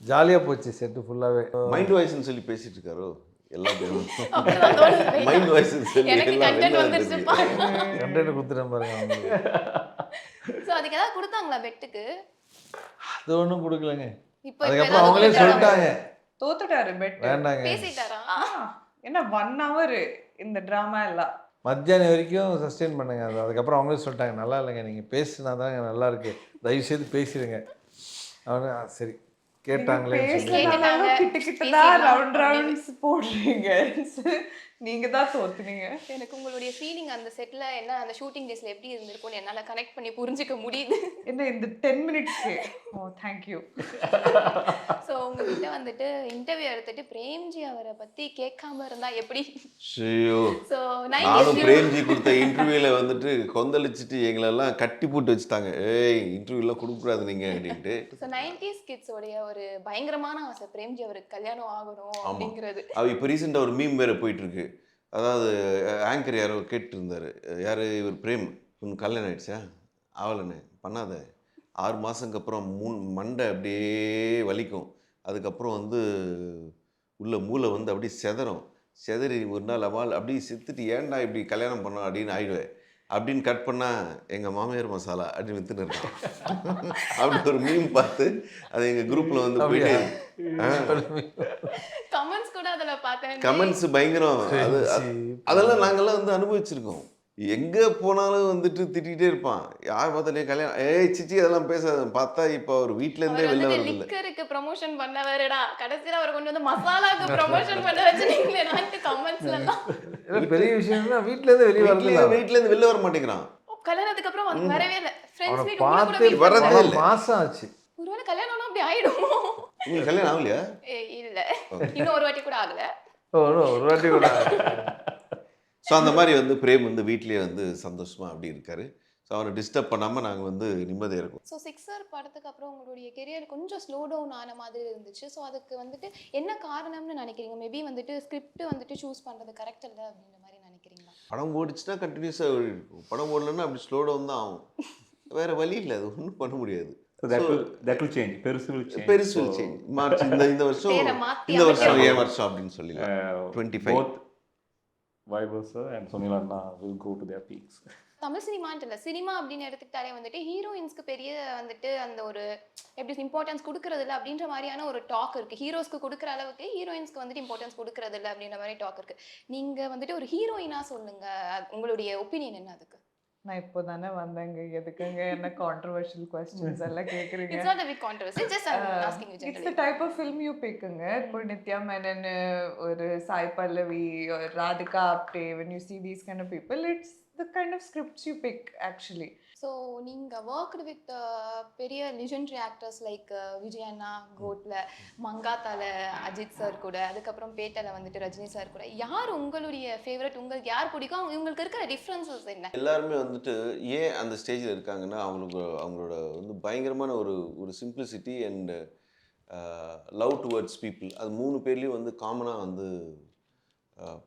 ஜாலியாக போச்சு செட்டு ஃபுல்லாகவே. மைண்ட் வாய்ஸ்ன்னு சொல்லி பேசிட்டு இருக்காரோ எல்லா பேரும். அப்படிதான் தோணுது. மைண்ட் வாய்ஸ்ன்னு சொல்லி எனக்கு எல்லாம் content வெளில வந்துருச்சுப்பா. வந்துருச்சு. கண்டென்ட் கொடுத்துட்டேன் பாருங்க அவங்களுக்கு. So அதுக்கு ஏதாவது கொடுத்தாங்களா பெட்டுக்கு? அது ஒன்றும் கொடுக்கலங்க. இப்போ அதுக்கப்புறம் அவங்களே சொல்லிட்டாங்க தோத்துட்டாரு பெட். வேண்டாங்க. பேசிட்டாரா? என்ன 1 hour இந்த டிராமா எல்லாம். மத்தியானம் வரைக்கும் சஸ்டெயின் பண்ணுங்க. அதுக்கப்புறம் அவங்களே சொல்லிட்டாங்க நல்லா இல்லைங்க, நீங்கள் பேசுனா தாங்க நல்லா இருக்கு, தயவுசெய்து பேசிடுங்க. அவனு சரி கேட்டாங்களே கேட்டாங்க. கிட்ட கிட்ட தான் ரவுண்ட் ரவுண்ட்ஸ் போடுறீங்க. நீங்க தான் தோத்துனீங்க. எனக்கு உங்களுடைய ஃபீலிங் அந்த செட்ல என்ன அந்த ஷூட்டிங் டேஸ்ல எப்படி இருந்திருக்கும்னு என்னால கனெக்ட் பண்ணி புரிஞ்சுக்க முடியுது. என்ன இந்த 10 மினிட்ஸ்க்கு? ஓ தேங்க் யூ. ஸோ உங்ககிட்ட வந்துட்டு இன்டர்வியூ எடுத்துட்டு பிரேம்ஜி அவரை பத்தி கேட்காம இருந்தா எப்படி? ஐயோ, ஸோ நானும் பிரேம்ஜி கொடுத்த இன்டர்வியூல வந்துட்டு கொந்தளிச்சுட்டு எங்களெல்லாம் கட்டி போட்டு வச்சுட்டாங்க. ஏய் இன்டர்வியூலாம் கொடுக்கக்கூடாது நீங்க அப்படின்ட்டு. ஸோ 90s கிட்ஸோடைய ஒரு பயங்கரமான ஆசை பிரேம்ஜி அவருக்கு கல்யாணம் ஆகணும் அப்படிங்கிறது. அவ இப்போ ரீசெண்டாக ஒரு மீம் வேற போயிட்டு இருக்கு. அதாவது ஆங்கர் யாரோ கேட்டு இருந்தாரு, யாரு இவர் பிரேம், உனக்கு கல்யாணம் ஆயிடுச்சா? ஆவலண்ணே பண்ணாத, 6 மாதத்துக்கு அப்புறம் மண்டை அப்படியே வலிக்கும், அதுக்கப்புறம் வந்து உள்ள மூளை வந்து அப்படியே செதறி ஒரு நாள் அவள் அப்படியே செத்துட்டு ஏன்டா இப்படி கல்யாணம் பண்ணோம் அப்படின்னு ஆயிடுவேன் அப்படின்னு கட் பண்ணால் எங்கள் மாமியார் மசாலா அப்படின்னு வித்துன்னு இருக்கோம். அப்படி ஒரு மீம் பார்த்து அது எங்கள் குரூப்பில் வந்து போயிட்டு கமெண்ட்ஸ் கூட அதுல பார்த்தேன். கமெண்ட்ஸ் பயங்கரம். அதெல்லாம் நாங்கள்லாம் வந்து அனுபவிச்சிருக்கோம். எங்கே போனாலும் வந்துட்டு திட்டிகிட்டே இருப்பான், யார் பார்த்தாலே கல்யாணம் ஏய் சிச்சி அதெல்லாம் பேசாத. பார்த்தா இப்போ அவர் வீட்டிலேருந்தே வெளில வரதில்லை. லிக்கருக்கு ப்ரமோஷன் பண்ணவருடா, கடைசியில் அவர் கொண்டு வந்து மசாலாக்கு ப்ரமோஷன் பண்ண வச்சுனீங்களே கமெண்ட்ஸ்ல எல்லாம். பெரிய விஷயம்னா வீட்டிலேருந்து வெளியே வரல, வீட்டிலேருந்து வெளில வர மாட்டேங்கிறான். கல்யாணத்துக்கு அப்புறம் வந்து வரவே இல்லை. ஃப்ரெண்ட்ஸ் அவனை வீட்டுக்கு கூட பார்த்து கூட வரதே பல இல்லை. மாசம் ஆச்சு. ஒருவேளை கல்யாணம்னா அப்படி ஆயிடுமோ? உங்களுக்கு கல்யாணம் ஆகலையா? இல்ல இன்னும் ஒரு வாட்டி கூட ஆகல. ஒரு வாட்டி கூட. ஸோ அந்த மாதிரி வந்து பிரேம் வந்து வீட்லேயே வந்து சந்தோஷமாக அப்படி இருக்காரு. ஸோ அவனை டிஸ்டர்ப் பண்ணாமல் நாங்கள் வந்து நிம்மதியாக இருக்கோம். ஸோ சிக்ஸர் படத்துக்கு அப்புறம் உங்களுடைய கெரியர் கொஞ்சம் ஸ்லோ டவுன் ஆன மாதிரி இருந்துச்சு. ஸோ அதுக்கு வந்துட்டு என்ன காரணம்னு நினைக்கிறீங்க? மேபி வந்துட்டு ஸ்கிரிப்ட் வந்துட்டு சூஸ் பண்ணுறது கரெக்ட் இல்லை அப்படின்ற மாதிரி நினைக்கிறீங்களா? படம் ஓடிச்சுன்னா கண்டினியூஸாக இருக்கும், படம் ஓடலன்னா அப்படி ஸ்லோ டவுன் தான் ஆகும். வேறு வழி இல்லை, அது ஒன்றும் பண்ண முடியாது. that will change. பெருசு will change. மார்ச் இந்த வருஷம் பேரை மாத்தி இந்த வருஷம் அமைக்கணும். ஏன் வருஷம் அப்படின்னு சொல்லலாம். 25 both Vibers and Sunil Anna will go to their peaks. Tamil சினிமான்ட்டு இல்லை, சினிமா அப்படின்னு எடுத்துக்கிட்டாலே வந்துட்டு ஹீரோயின்ஸ்க்கு பெரிய வந்துட்டு அந்த ஒரு எப்படி இம்பார்ட்டன்ஸ் கொடுக்கறது இல்லை அப்படின்ற மாதிரியான ஒரு டாக் இருக்குது. ஹீரோஸ்க்கு கொடுக்குற அளவுக்கு ஹீரோயின்ஸ்க்கு வந்துட்டு இம்பார்ட்டன்ஸ் கொடுக்கறது இல்லை அப்படின்ற மாதிரி டாக் இருக்குது. நீங்கள் வந்துட்டு ஒரு ஹீரோயினாக சொல்லுங்கள், உங்களுடைய ஒப்பீனியன் என்ன அதுக்கு? நான் இப்போ தானே வந்தேங்க, எதுக்குங்க என்ன கான்ட்ரோவர்ஷியல் கொஸ்டின்ஸ் எல்லாம் கேட்குறீங்க? It's not a big controversy, just I'm asking you It's the generally. type of film you pickங்க. இப்போ நித்யா மேனன், ஒரு சாய் பல்லவி, ஒரு ராதிகா ஆப்டே, when you see these kind of people, it's the kind of scripts you pick actually. So நீங்கள் worked with பெரிய legendary actors like Vijay அண்ணா கோட்ல, மங்காத்தால Ajith sir கூட, அதுக்கப்புறம் பேட்டையில் வந்துட்டு ரஜினி சார் கூட, யார் உங்களுடைய ஃபேவரட்? உங்களுக்கு யார் பிடிக்கும்? இவங்களுக்கு இருக்கிற டிஃப்ரென்சஸ் என்ன? எல்லாருமே வந்துட்டு ஏன் அந்த ஸ்டேஜில் இருக்காங்கன்னா அவங்களோட வந்து பயங்கரமான ஒரு simplicity and love towards people, அது 3 பேர்லேயும் வந்து காமனாக வந்து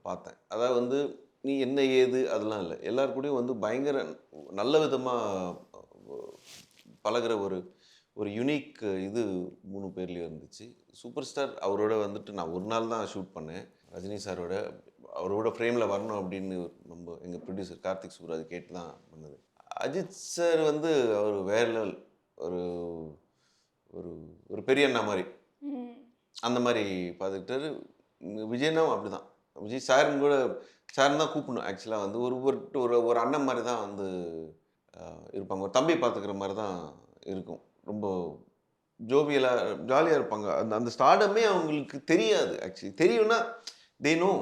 பார்த்தேன். அதாவது வந்து நீ என்ன ஏது அதெல்லாம் இல்லை, எல்லாரு கூடயும் வந்து பயங்கர நல்ல விதமாக பழகிற ஒரு யுனிக் இது 3 பேர்லேயும் இருந்துச்சு. சூப்பர் ஸ்டார் அவரோட வந்துட்டு நான் ஒரு நாள் தான் ஷூட் பண்ணேன். ரஜினி சாரோட அவரோட ஃப்ரேமில் வரணும் அப்படின்னு நம்ம எங்கள் ப்ரொடியூசர் கார்த்திக் சுப்ராஜ் கேட்டு தான் பண்ணது. அஜித் சார் வந்து அவர் வேற லெவல், ஒரு ஒரு ஒரு பெரிய அண்ணா மாதிரி அந்த மாதிரி பார்த்துக்கிட்டாரு. விஜயனாவும் அப்படி தான், விஜய் சாருன்னு கூட சாருன்னு தான் கூப்பிடணும். ஆக்சுவலாக வந்து ஒரு அண்ணன் மாதிரி தான் வந்து இருப்பாங்க, ஒரு தம்பி பார்த்துக்கிற மாதிரி தான் இருக்கும். ரொம்ப ஜாலியாக இருப்பாங்க. அந்த ஸ்டார்டமே அவங்களுக்கு தெரியாது. ஆக்சுவலி தெரியும்னா நோ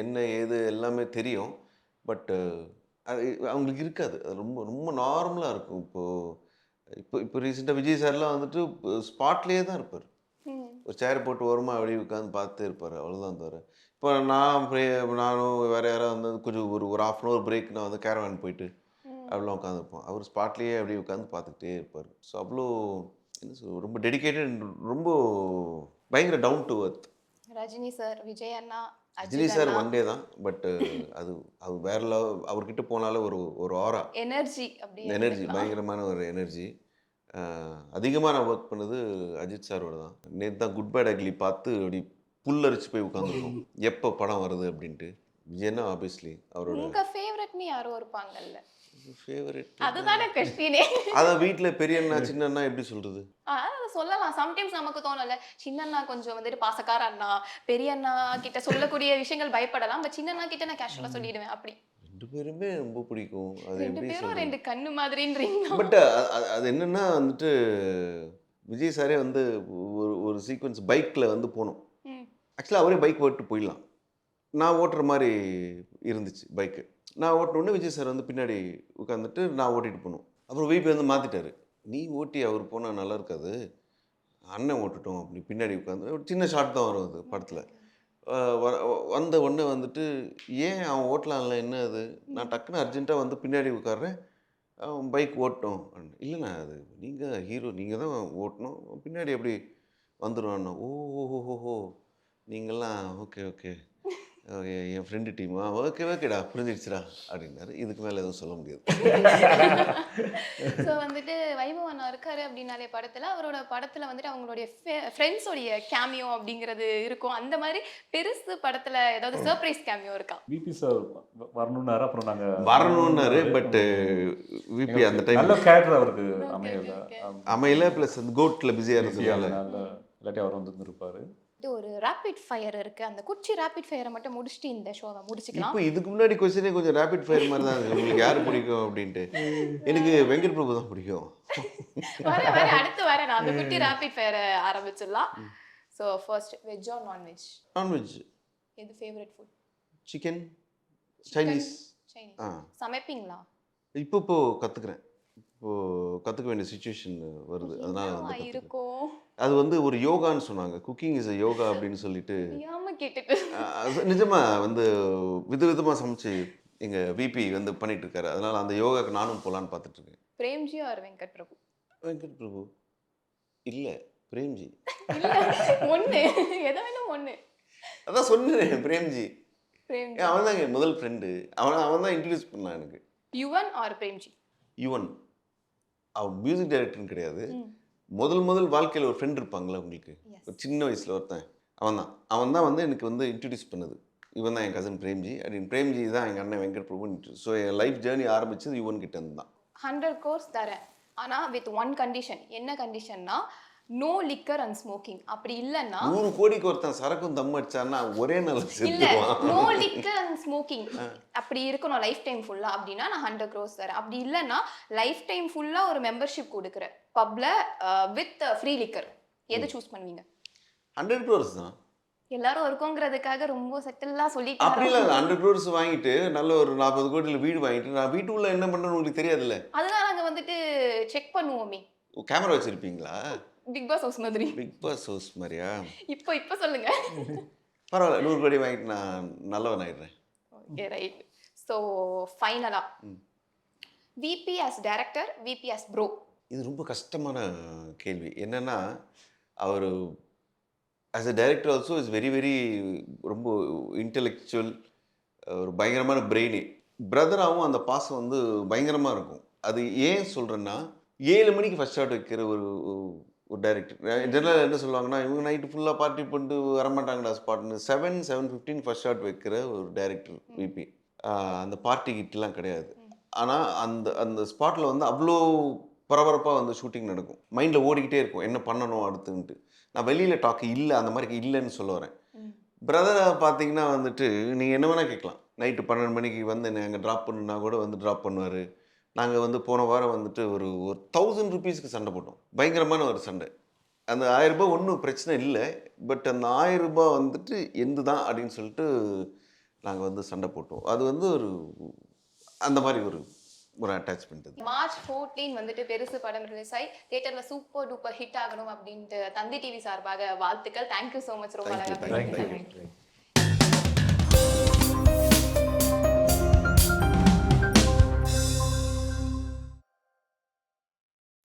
என்ன ஏது எல்லாமே தெரியும், பட் அது அவங்களுக்கு இருக்காது. அது ரொம்ப ரொம்ப நார்மலாக இருக்கும். இப்போ ரீசெண்டாக விஜய் சார்லாம் வந்துட்டு ஸ்பாட்லேயே தான் இருப்பார். ஒரு சேர் போட்டு ஓரமாக அப்படியே உட்காந்து பார்த்து இருப்பார், அவ்வளோதான் தவிர. இப்போ நானும் வேறு யாராவது வந்து கொஞ்சம் ஒரு ½ அன் ஹவர் பிரேக் நான் வந்து கேரவான் போயிட்டு அப்படிலாம் உட்காந்துருப்போம். அவர் ஸ்பாட்லேயே அப்படியே உட்காந்து பார்த்துக்கிட்டே இருப்பார். ஸோ அவ்வளோ என்ன சொல்றது, ரொம்ப டெடிகேட்டட், ரொம்ப பயங்கர down to earth. Rajini sir, Vijay அண்ணா, ரஜினி அஜித் சார் அண்ணா, ஒன் டே தான், பட் அது அது வேற லெவல். அவர்கிட்ட போனாலே ஒரு ஒரு ஆரா, எனர்ஜி அப்படி எனர்ஜி, எடுத்துக்கலாம். பயங்கரமான ஒரு எனர்ஜி. அதிகமாக நான் ஒர்க் பண்ணது அஜித் சாரோட தான். நேற்று தான் குட் பேட் அக்லி பார்த்து அப்படி புல்லரிச்சு போய் உட்காந்துருக்கோம், எப்போ படம் வருது அப்படின்ட்டு. விஜய்னா ஆப்வியஸ்லி அவரோட உங்க ஃபேவரட்னு யாரோ இருப்பாங்கல்ல, ஃபேவரட். அதுதானே கொஸ்டினே. அதான் வீட்டில் பெரியண்ணா சின்னண்ணா எப்படி சொல்கிறது? அதை சொல்லலாம். சம்டைம்ஸ் நமக்கு தோணல, சின்னண்ணா கொஞ்சம் வந்துட்டு பாசக்கார அண்ணா, பெரிய அண்ணா கிட்ட சொல்லக்கூடிய விஷயங்கள் பயப்படலாம், பட் சின்னண்ணா கிட்ட நான் கேஷுவலா சொல்லிடுவேன். அப்படி ரெண்டு பேருமே ரொம்ப பிடிக்கும். அது ரெண்டு எப்படி பேரும் சொல்றது? ரெண்டு கண்ணு மாதிரின்றீங்களா? பட் அது என்னன்னா வந்துட்டு விஜய் சாரே வந்து ஒரு ஒரு சீக்வன்ஸ் பைக்கில் வந்து போகணும். ம். ஆக்சுவலாக அவரே பைக் ஓட்டு போயிடலாம். நான் ஓட்டுற மாதிரி இருந்துச்சு பைக்கு. நான் ஓட்டினோடனே விஜய் சார் வந்து பின்னாடி உட்காந்துட்டு நான் ஓட்டிகிட்டு போகணும். அப்புறம் விபி வந்து மாற்றிட்டாரு. நீ ஓட்டி அவர் போனால் நல்லா இருக்காது, அண்ணன் ஓட்டுட்டோம் அப்படி பின்னாடி உட்காந்து. ஒரு சின்ன ஷாட் தான் வரும் அது படத்தில். வந்த உடனே வந்துட்டு ஏன் அவன் ஓட்டலாம்ல, என்ன அது, நான் டக்குன்னு அர்ஜென்ட்டாக வந்து பின்னாடி உட்கார்றேன், அவன் பைக் ஓட்டணும். இல்லைண்ணா அது நீங்கள் ஹீரோ, நீங்கள் தான் ஓட்டணும், பின்னாடி எப்படி வந்துடுவான்னா. ஓ ஓ ஹோ ஹோ, நீங்கள்லாம் ஓகே ஓகே ஓகே, என் ஃப்ரெண்டு டீமா, ஓகே ஓகேடா புரிஞ்சிடுச்சுடா அப்படின்னாரு. இதுக்கு மேலே எதுவும் சொல்ல முடியாது. ஸோ வந்துட்டு வைபவ் அண்ணா இருக்காரு அப்படின்னாலே படத்துல, அவரோட படத்துல வந்துட்டு அவங்களுடைய ஃப்ரெண்ட்ஸோடைய கேமியோ அப்படிங்கிறது இருக்கும். அந்த மாதிரி பெருசு படத்துல ஏதாவது சர்ப்ரைஸ் கேமியோ இருக்கா? விபி சார் வரணும்னாரு. அப்புறம் நாங்க வரணும்னாரு, பட் விபி அந்த டைம் நல்ல கேரக்டர் அவருக்கு Okay, அமையல. okay. அமையல. ப்ளஸ் அந்த கோட்டில் பிஸியாக இருந்ததுனால இல்லாட்டி அவர் வந்து இருப்பாரு. இது ஒரு ரேபிட் ஃபயர் இருக்கு, அந்த குச்சி ரேபிட் ஃபயரை மட்டும் முடிச்சுட்டு இந்த ஷோவை முடிச்சுக்கலாம். இப்போ இதுக்கு முன்னாடி கொஸ்டினே கொஞ்சம் ரேபிட் ஃபயர் மாதிரி தான் இருக்கு. உங்களுக்கு யார் பிடிக்கும் அப்படின்ட்டு. எனக்கு வெங்கட் பிரபு தான் பிடிக்கும். வர அடுத்து வர நான் அந்த குட்டி ரேபிட் ஃபயரை ஆரம்பிச்சிடலாம். So first, veg or nonveg? Nonveg. எது favourite food? Chicken, Chinese. Chinese. ஆ சமைப்பீங்களா? இப்போ கற்றுக்குறேன். இப்போது கற்றுக்க வேண்டிய சுச்சுவேஷன் வருது, அதனால வந்து கற்றுக்குறேன். இருக்கும் அது வந்து ஒரு யோகான்னு சொன்னாங்க, குக்கிங் இஸ் அ யோகா அப்படின்னு சொல்லிட்டு. தெரியாம கேட்டுட்டு. நிஜமாக வந்து விதவிதமாக சமைச்சு எங்கள் விபி வந்து பண்ணிட்டு இருக்காரு. அதனால அந்த யோகாக்கு நானும் போகலான்னு பார்த்துட்ருக்கேன். பிரேம்ஜி ஆர் வெங்கட் பிரபு? வெங்கட் பிரபு இல்லை, பிரேம்ஜி. இல்ல, ஒண்ணு எதை வேணும் ஒண்ணு. அதான் சொன்னேன், பிரேம்ஜி. பிரேம்ஜி. அவன் தான் என் முதல் ஃப்ரெண்டு. அவன் தான் இன்ட்ரடியூஸ் பண்ணான் எனக்கு. யுவன் ஆர் பிரேம்ஜி? யுவன். அவன் மியூசிக் டைரக்டர்னு கிடையாது. ம். முதல் வாழ்க்கையில் ஒரு ஃப்ரெண்ட் இருப்பாங்களே உங்களுக்கு, Yes. ஒரு சின்ன வயசில் ஒருத்தன். அவன் தான் வந்து எனக்கு வந்து இன்ட்ரடியூஸ் பண்ணது. இவன் தான் என் கசன் பிரேம்ஜி அப்படின்னு. பிரேம்ஜி தான் எங்கள் அண்ணன் வெங்கட் பிரபு. ஸோ என் லைஃப் ஜேர்னி ஆரம்பிச்சது யுவன் கிட்ட இருந்து தான். 100 crores தரேன், ஆனா வித் ஒன் கண்டிஷன். என்ன கண்டிஷன்னா, நோ லிக்கர் அண்ட் ஸ்மோக்கிங். அப்படி இல்லைன்னா 100 கோடிக்கு ஒருத்தன் சரக்கும் தம் அடிச்சான்னா ஒரே நாள் இல்ல, செத்துவான். நோ லிக்கர் அண்ட் ஸ்மோக்கிங் அப்படி இருக்கணும் லைஃப் டைம் ஃபுல்லா அப்படின்னா நான் 100 crores தரேன். அப்படி இல்லைன்னா லைஃப் டைம் ஃபுல்லா ஒரு மெம்பர்ஷிப் கொடுக்குறேன் பப்ல வித் ஃப்ரீ லிக்கர். எது சூஸ் பண்ணுவீங்க? 100 crores தான். எல்லாரும் இருக்கோங்கிறதுக்காக ரொம்ப செட்டிலா சொல்லிட்டு அப்படி இல்லை, 100 crores வாங்கிட்டு நல்ல ஒரு 40 கோடியில் வீடு வாங்கிட்டு நான் வீட்டுக்குள்ள என்ன பண்ணுறேன்னு உங்களுக்கு தெரியாதுல்ல. அதுதான் நாங்க வந்துட்டு செக் பண்ணுவோமே. கேமரா வச்சிருப்பீங்களா? பிக் பாஸ் ஹவுஸ் மாதிரி. பிக் பாஸ் ஹவுஸ் மாதிரியா? இப்போ சொல்லுங்க. பரவாயில்ல, 100 கோடி வாங்கிட்டு நான் நல்லவன் ஆயிடுறேன். Okay, right. ஸோ ஃபைனலா, VP as director, VP as bro. இது ரொம்ப கஷ்டமான கேள்வி. என்னன்னா அவர் as a director also is very very ரொம்ப இன்டெலெக்சுவல், ஒரு பயங்கரமான பிரெயினு. பிரதராகவும் அந்த பாசம் வந்து பயங்கரமாக இருக்கும். அது ஏன் சொல்கிறேன்னா, 7 மணிக்கு ஃபஸ்ட் ஷாட் வைக்கிற ஒரு டைரக்டர். ஜெனரலாக என்ன சொல்லுவாங்கன்னா, இவங்க நைட்டு ஃபுல்லாக பார்ட்டி பண்ணிட்டு வரமாட்டாங்கடா ஸ்பாட்னு. 7:15 ஃபஸ்ட் ஷாட் வைக்கிற ஒரு டைரக்டர் விபி. அந்த பார்ட்டி கிட்டலாம் கிடையாது. ஆனால் அந்த ஸ்பாட்டில் வந்து அவ்வளோ பரபரப்பாக வந்து ஷூட்டிங் நடக்கும். மைண்டில் ஓடிக்கிட்டே இருக்கும் என்ன பண்ணணும் அடுத்துன்ட்டு. நான் வெளியில் டாக்கு இல்லை, அந்த மாதிரி இல்லைன்னு சொல்ல வரேன். பிரதரை பார்த்தீங்கன்னா வந்துட்டு நீங்கள் என்ன வேணால் கேட்கலாம். நைட்டு 12 மணிக்கு வந்து என்னை அங்கே ட்ராப் பண்ணுன்னா கூட வந்து ட்ராப் பண்ணுவார். நாங்கள் வந்து போன வாரம் வந்துட்டு ஒரு 1000 rupeesக்கு சண்டை போட்டோம். பயங்கரமான ஒரு சண்டை. அந்த 1000 ரூபாய் ஒன்றும் பிரச்சனை இல்லை, பட் அந்த 1000 ரூபாய் வந்துட்டு எந்து தான் அப்படின்னு சொல்லிட்டு நாங்கள் வந்து சண்டை போட்டோம். அது வந்து ஒரு அந்த மாதிரி ஒரு அட்டாச்மெண்ட். அது மார்ச் 14 வந்துட்டு பெருசு படம் ரிலீஸ் ஆகி தியேட்டர்ல சூப்பர் டூப்பர் ஹிட் ஆகணும் அப்படின்ட்டு தந்தி டிவி சார்பாக வாழ்த்துக்கள். Thank you so much. ரொம்ப Thank you, அழகா thank you. பேசுனீங்க.